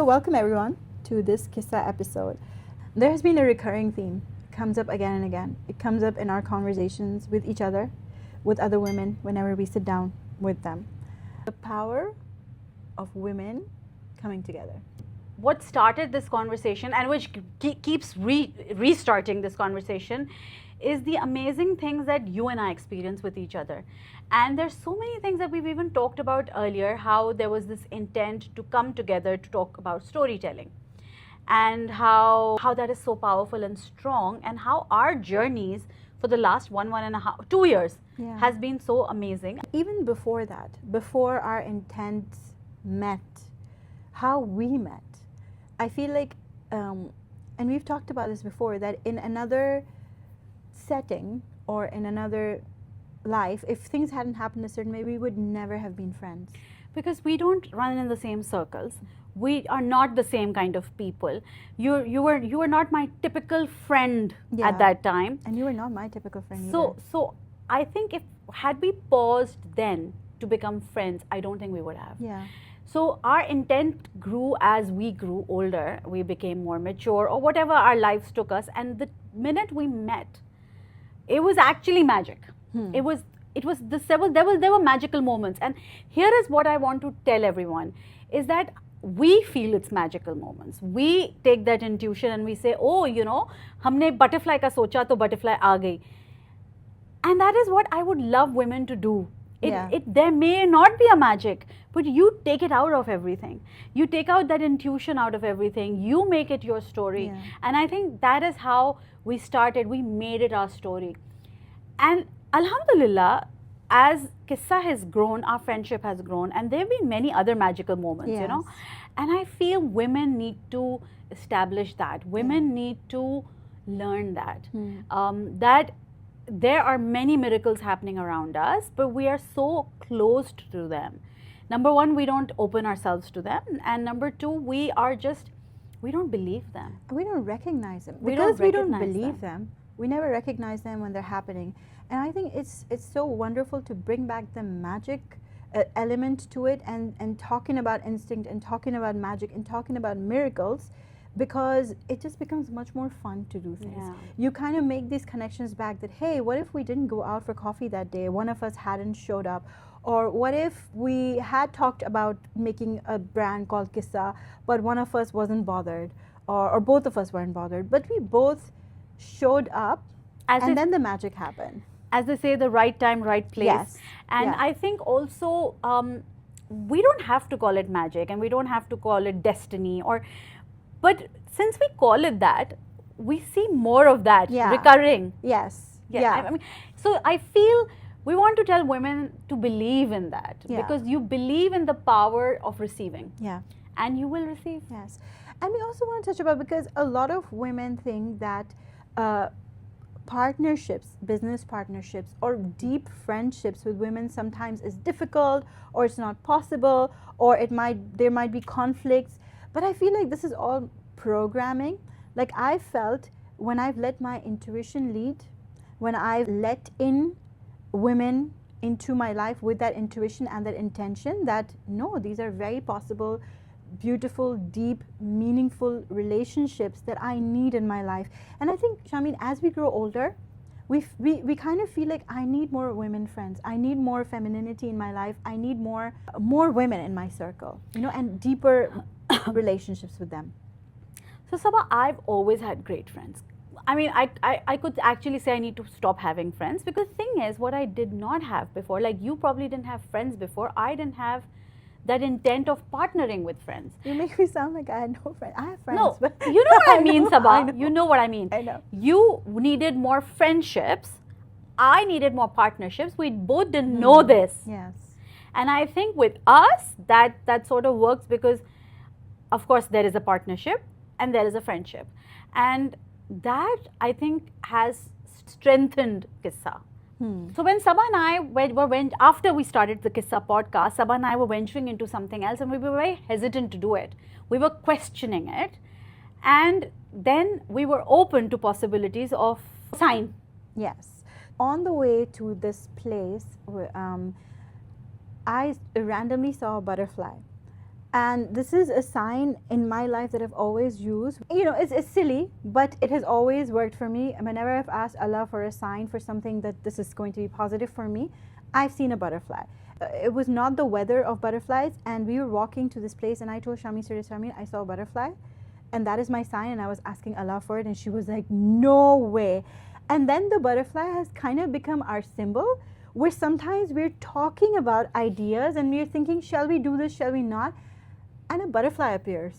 So welcome everyone to this Qyssa episode. There has been a recurring theme. It comes up again and again. It comes up in our conversations with each other, with other women, whenever we sit down with them. The power of women coming together. What started this conversation and which keeps restarting this conversation is the amazing things that you and I experience with each other. And there's so many things that we've even talked about earlier, how there was this intent to come together to talk about storytelling, and how that is so powerful and strong, and how our journeys for the last 2 years has been so amazing. Even before that, before our intents met, how we met, I feel like, and we've talked about this before, that in another setting or in another life, if things hadn't happened a certain way, we would never have been friends. Because we don't run in the same circles. We are not the same kind of people. You were not my typical friend at that time. And you were not my typical friend either. So I think had we paused then to become friends, I don't think we would have. Yeah. So our intent grew as we grew older. We became more mature, or whatever our lives took us. And the minute we met, it was actually magic. There were magical moments. And here is what I want to tell everyone, is that we feel it's magical moments. We take that intuition and we say, oh, हमने butterfly का सोचा तो butterfly आ गई. And that is what I would love women to do. There may not be a magic, but you take it out of everything. You take out that intuition out of everything. You make it your story. Yeah. And I think that is how we started. We made it our story. And Alhamdulillah, as Qyssa has grown, our friendship has grown, and there have been many other magical moments, And I feel women need to establish that. Women need to learn that. That there are many miracles happening around us, but we are so closed to them. Number one, we don't open ourselves to them. And number two, we don't believe them. We don't recognize them. We don't recognize believe them. We never recognize them when they're happening. And I think it's so wonderful to bring back the magic element to it, and talking about instinct and talking about magic and talking about miracles, because it just becomes much more fun to do things. Yeah. You kind of make these connections back that, hey, what if we didn't go out for coffee that day? One of us hadn't showed up. Or what if we had talked about making a brand called Qyssa, but one of us wasn't bothered, or both of us weren't bothered, but we both showed up, and then the magic happened. As they say, the right time, right place. Yes. And I think also, we don't have to call it magic, and we don't have to call it destiny, but since we call it that, we see more of that recurring. Yes. I mean, so I feel we want to tell women to believe in that, because you believe in the power of receiving. Yeah. And you will receive. Yes. And we also want to touch about, because a lot of women think that partnerships, business partnerships, or deep friendships with women sometimes is difficult, or it's not possible, or there might be conflicts. But I feel like this is all programming. Like, I felt when I've let my intuition lead, when I've let in women into my life with that intuition and that intention, that no, these are very possible, beautiful, deep, meaningful relationships that I need in my life. And I think, Shahmeen, as we grow older, we kind of feel like I need more women friends. I need more femininity in my life. I need more women in my circle, and deeper relationships with them. So Saba, I've always had great friends. I mean, I could actually say I need to stop having friends, because the thing is, what I did not have before, like you probably didn't have friends before, I didn't have that intent of partnering with friends. You make me sound like I had no friends. I have friends. No, but you know what I mean, Saba. You know what I mean. I know. You needed more friendships. I needed more partnerships. We both didn't know this. Yes. And I think with us, that sort of works, because, of course, there is a partnership and there is a friendship. And that, I think, has strengthened Qyssa. So when Saba and I went after we started the Qyssa podcast, Saba and I were venturing into something else, and we were very hesitant to do it. We were questioning it, and then we were open to possibilities of sign. Yes. On the way to this place, I randomly saw a butterfly, And this is a sign in my life that I've always used. You know, it's silly, but it has always worked for me. And whenever I've asked Allah for a sign for something that this is going to be positive for me, I've seen a butterfly. It was not the weather of butterflies, and we were walking to this place, and I told Shahmeen, I saw a butterfly, and that is my sign, and I was asking Allah for it, and she was like, no way. And then the butterfly has kind of become our symbol, where sometimes we're talking about ideas, and we're thinking, shall we do this, shall we not? And a butterfly appears.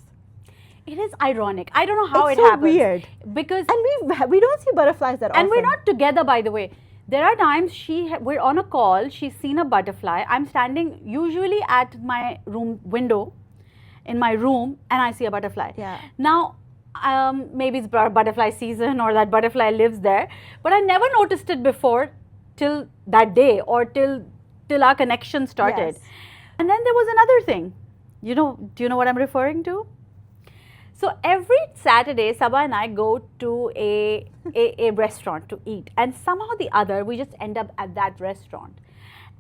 It is ironic. I don't know how It's it so happens. weird. Because And we don't see butterflies that often. and we're not together, by the way. There are times we're on a call, she's seen a butterfly. I'm standing usually at my room window in my room, and I see a butterfly. Yeah. Now, maybe it's butterfly season, or that butterfly lives there, but I never noticed it before till that day, or till our connection started. Yes. And then there was another thing. Do you know what I'm referring to? So every Saturday, Saba and I go to a restaurant to eat, and somehow or the other, we just end up at that restaurant.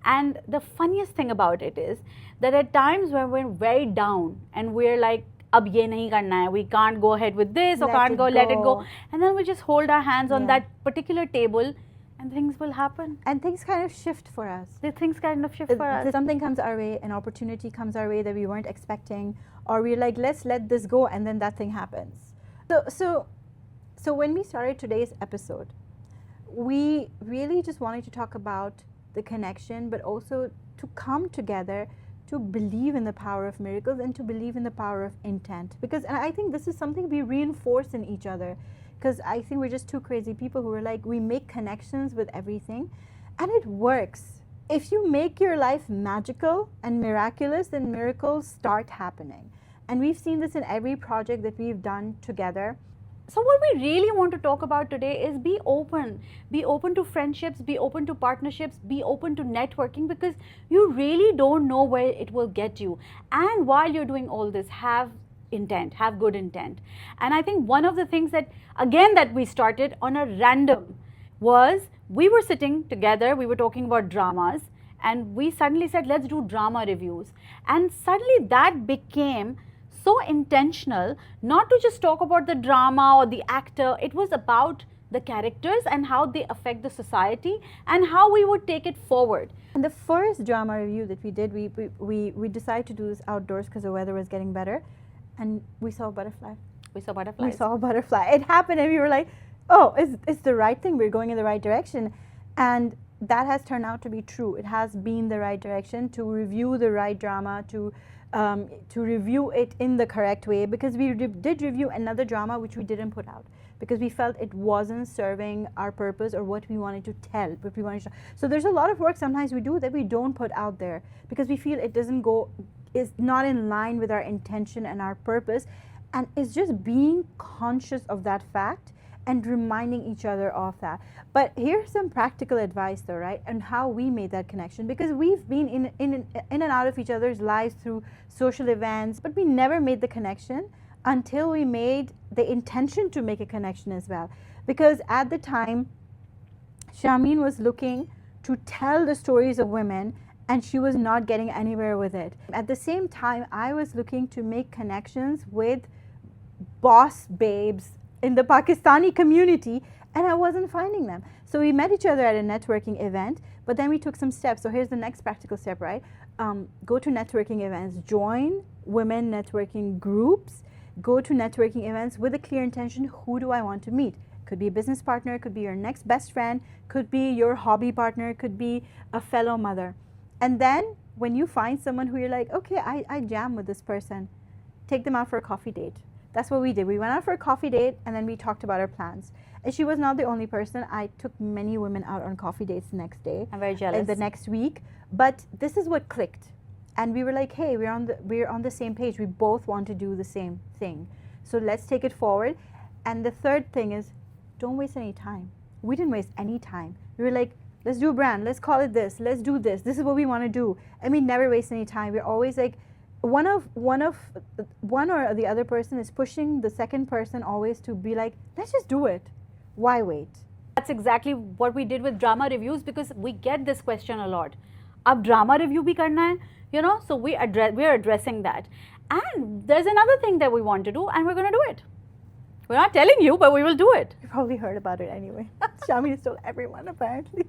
And the funniest thing about it is that at times when we're very down and we're like, ab ye nahi karna hai, we can't go ahead with this, or let it go. And then we just hold our hands on that particular table, and things will happen. And things kind of shift for us. Things kind of shift for us. Something comes our way, an opportunity comes our way that we weren't expecting, or we're like, let's let this go, and then that thing happens. So when we started today's episode, we really just wanted to talk about the connection, but also to come together to believe in the power of miracles and to believe in the power of intent. Because I think this is something we reinforce in each other. Because I think we're just two crazy people who are like, we make connections with everything, and it works. If you make your life magical and miraculous, then miracles start happening. And we've seen this in every project that we've done together. So what we really want to talk about today is be open. Be open to friendships, be open to partnerships, be open to networking, because you really don't know where it will get you. And while you're doing all this, have intent, have good intent. And I think one of the things that we started on a random was, we were sitting together, we were talking about dramas, and we suddenly said, let's do drama reviews. And suddenly that became so intentional, not to just talk about the drama or the actor. It was about the characters and how they affect the society and how we would take it forward. And the first drama review that we did, we decided to do this outdoors because the weather was getting better, and we saw a butterfly. We saw butterflies. We saw a butterfly. It happened, and we were like, oh, it's the right thing. We're going in the right direction. And that has turned out to be true. It has been the right direction to review the right drama, to review it in the correct way, because we did review another drama which we didn't put out because we felt it wasn't serving our purpose or what we wanted to tell, what we wanted to. So there's a lot of work sometimes we do that we don't put out there because we feel it is not in line with our intention and our purpose, and it's just being conscious of that fact and reminding each other of that. But here's some practical advice though, right? And how we made that connection, because we've been in and out of each other's lives through social events, but we never made the connection until we made the intention to make a connection as well. Because at the time, Shahmeen was looking to tell the stories of women, and she was not getting anywhere with it. At the same time, I was looking to make connections with boss babes in the Pakistani community, and I wasn't finding them. So we met each other at a networking event, but then we took some steps. So here's the next practical step, right? Go to networking events, join women networking groups, go to networking events with a clear intention. Who do I want to meet? Could be a business partner, could be your next best friend, could be your hobby partner, could be a fellow mother. And then when you find someone who you're like, okay, I jam with this person, take them out for a coffee date. That's what we did. We went out for a coffee date, and then we talked about our plans. And she was not the only person. I took many women out on coffee dates the next day. I'm very jealous. The next week. But this is what clicked. And we were like, hey, we're on the same page. We both want to do the same thing. So let's take it forward. And the third thing is, don't waste any time. We didn't waste any time. We were like, let's do a brand. Let's call it this. Let's do this. This is what we want to do. And we never waste any time. We're always like, one or the other person is pushing the second person always to be like, let's just do it. Why wait? That's exactly what we did with drama reviews, because we get this question a lot. Ab drama review bhi karna hai, so we are addressing that. And there's another thing that we want to do, and we're going to do it. We're not telling you, but we will do it. You probably heard about it anyway. Shahmeen has told everyone, apparently.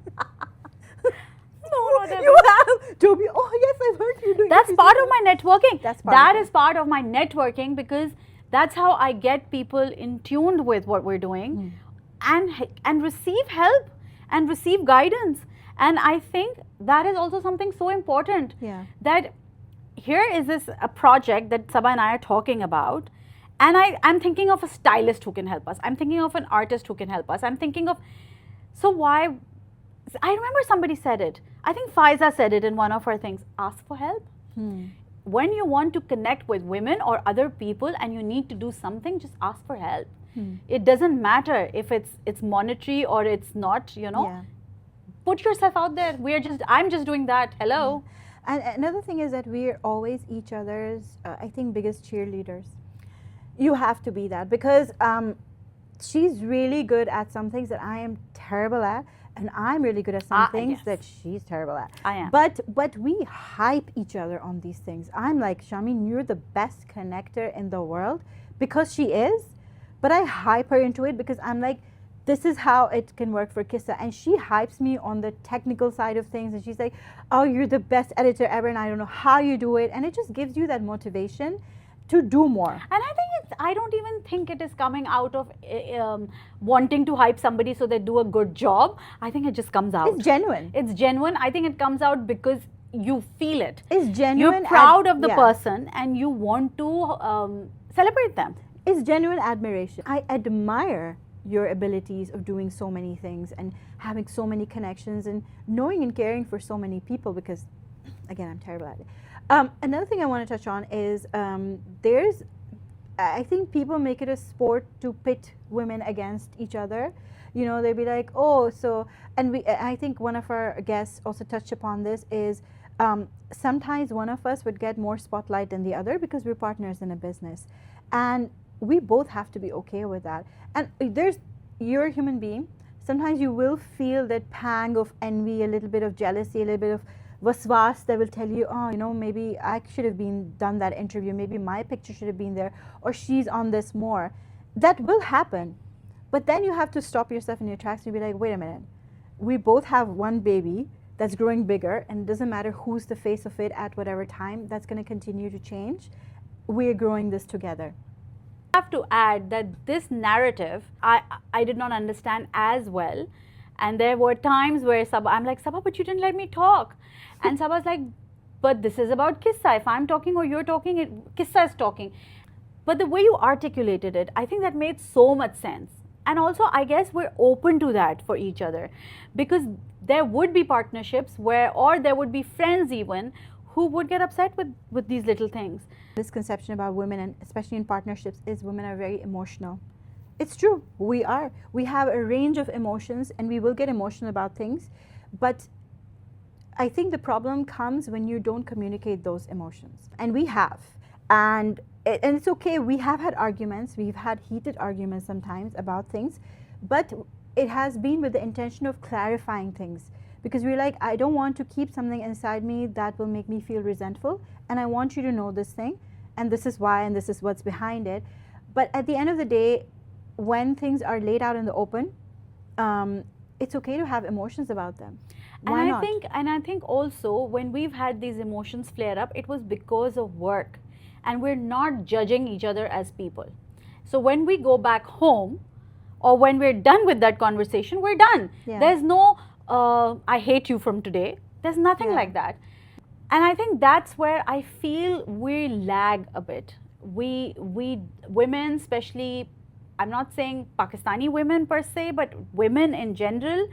No, not you have, Toby. Oh yes, I've heard you doing. That's part of my networking. That is part of my networking, because that's how I get people in tuned with what we're doing, and receive help and receive guidance. And I think that is also something so important. Yeah. That here is a project that Saba and I are talking about, and I'm thinking of a stylist who can help us. I'm thinking of an artist who can help us. I'm thinking of, so why? I remember somebody said it. I think Faiza said it in one of her things. Ask for help. When you want to connect with women or other people and you need to do something, just ask for help. It doesn't matter if it's monetary or it's not, you know. Yeah. Put yourself out there. I'm just doing that. Hello. And another thing is that we're always each other's, I think, biggest cheerleaders. You have to be that, because she's really good at some things that I am terrible at, and I'm really good at some things yes. that she's terrible at. I am. But we hype each other on these things. I'm like, Shahmeen, you're the best connector in the world, because she is. But I hype her into it because I'm like, this is how it can work for Qyssa. And she hypes me on the technical side of things. And she's like, oh, you're the best editor ever, and I don't know how you do it. And it just gives you that motivation to do more. And I don't even think it is coming out of wanting to hype somebody so they do a good job. I think it just comes out. It's genuine. It's genuine. I think it comes out because you feel it. It's genuine. You're proud of the person and you want to celebrate them. It's genuine admiration. I admire your abilities of doing so many things and having so many connections and knowing and caring for so many people, because, again, I'm terrible at it. Another thing I want to touch on is I think people make it a sport to pit women against each other. You know, they'd be like, oh, so, and I think one of our guests also touched upon this, is sometimes one of us would get more spotlight than the other because we're partners in a business. And we both have to be okay with that. And you're a human being. Sometimes you will feel that pang of envy, a little bit of jealousy, a little bit of waswas that will tell you, oh, you know, maybe I should have done that interview, maybe my picture should have been there, or she's on this more. That will happen. But then you have to stop yourself in your tracks and be like, wait a minute, we both have one baby that's growing bigger, and it doesn't matter who's the face of it at whatever time, that's going to continue to change. We're growing this together. I have to add that this narrative, I did not understand as well. And there were times where I'm like, Saba, but you didn't let me talk. And Saba's like, but this is about Qyssa. If I'm talking or you're talking, Qyssa is talking. But the way you articulated it, I think that made so much sense. And also, I guess we're open to that for each other, because there would be partnerships or there would be friends even who would get upset with these little things. This conception about women, and especially in partnerships, is women are very emotional. It's true, we are. We have a range of emotions and we will get emotional about things. But I think the problem comes when you don't communicate those emotions. And we have. And it's okay, we have had arguments, we've had heated arguments sometimes about things, but it has been with the intention of clarifying things. Because we're like, I don't want to keep something inside me that will make me feel resentful, and I want you to know this thing, and this is why, and this is what's behind it. But at the end of the day, when things are laid out in the open, it's okay to have emotions about them. Why not? I think also when we've had these emotions flare up, it was because of work, and we're not judging each other as people. So when we go back home, or when we're done with that conversation, we're done. Yeah. There's no I hate you from today. There's nothing like that. And I think that's where I feel we lag a bit. We women, especially, I'm not saying Pakistani women per se, but women in general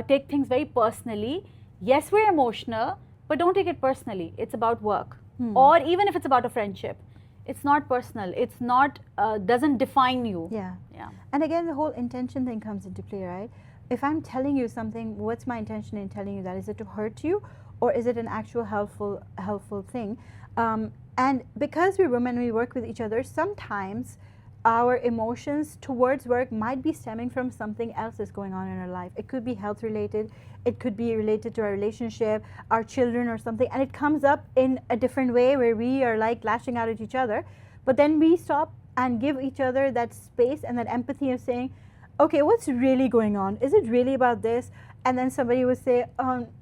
take things very personally. Yes, we're emotional, but don't take it personally. It's about work. Or even if it's about a friendship, it's not personal. It's not, doesn't define you. Yeah. Yeah. And again, the whole intention thing comes into play, right? If I'm telling you something, what's my intention in telling you that? Is it to hurt you, or is it an actual helpful thing? And because we're women, we work with each other, sometimes our emotions towards work might be stemming from something else that's going on in our life. It could be health related, it could be related to our relationship, our children or something, and it comes up in a different way where we are like lashing out at each other. But then we stop and give each other that space and that empathy of saying, okay, what's really going on? Is it really about this? And then somebody would say,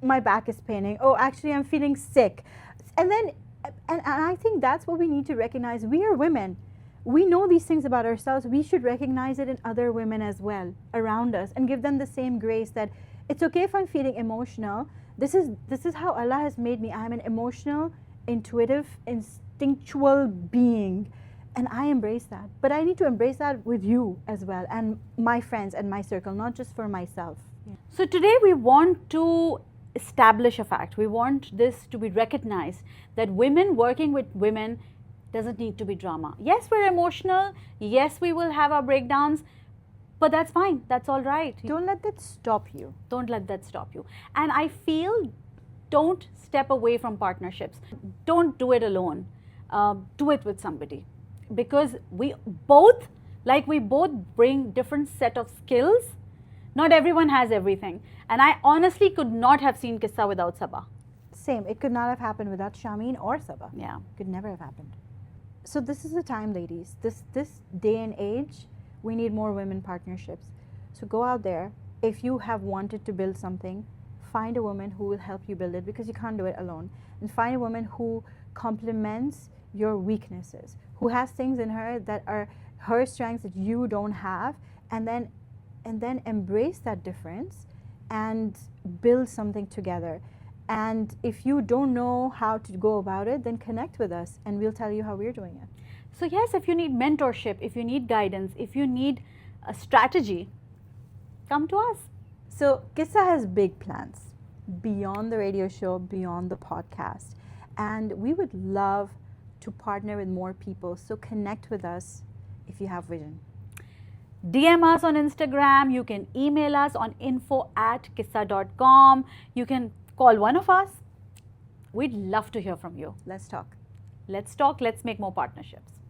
my back is paining. Oh, actually, I'm feeling sick. And then, and I think that's what we need to recognize. We are women. We know these things about ourselves. We should recognize it in other women as well around us and give them the same grace that it's okay if I'm feeling emotional. This is how Allah has made me. I'm an emotional, intuitive, instinctual being, and I embrace that. But I need to embrace that with you as well and my friends and my circle, not just for myself. Yeah. So today we want to establish a fact. We want this to be recognized that women working with women doesn't need to be drama. Yes, we're emotional. Yes, we will have our breakdowns, but that's fine. That's all right. Don't let that stop you. Don't let that stop you. And I feel, don't step away from partnerships. Don't do it alone. Do it with somebody, because we both bring different set of skills. Not everyone has everything. And I honestly could not have seen Qyssa without Saba. Same. It could not have happened without Shahmeen or Saba. Yeah. Could never have happened. So this is the time, ladies. This day and age, we need more women partnerships. So go out there. If you have wanted to build something, find a woman who will help you build it, because you can't do it alone. And find a woman who complements your weaknesses, who has things in her that are her strengths that you don't have, and then embrace that difference and build something together. And if you don't know how to go about it, then connect with us and we'll tell you how we're doing it. So yes, if you need mentorship, if you need guidance, if you need a strategy, come to us. So Qyssa has big plans beyond the radio show, beyond the podcast. And we would love to partner with more people. So connect with us if you have vision. DM us on Instagram. You can email us on info@qyssa.com. You can call one of us. We'd love to hear from you. Let's talk. Let's talk. Let's make more partnerships.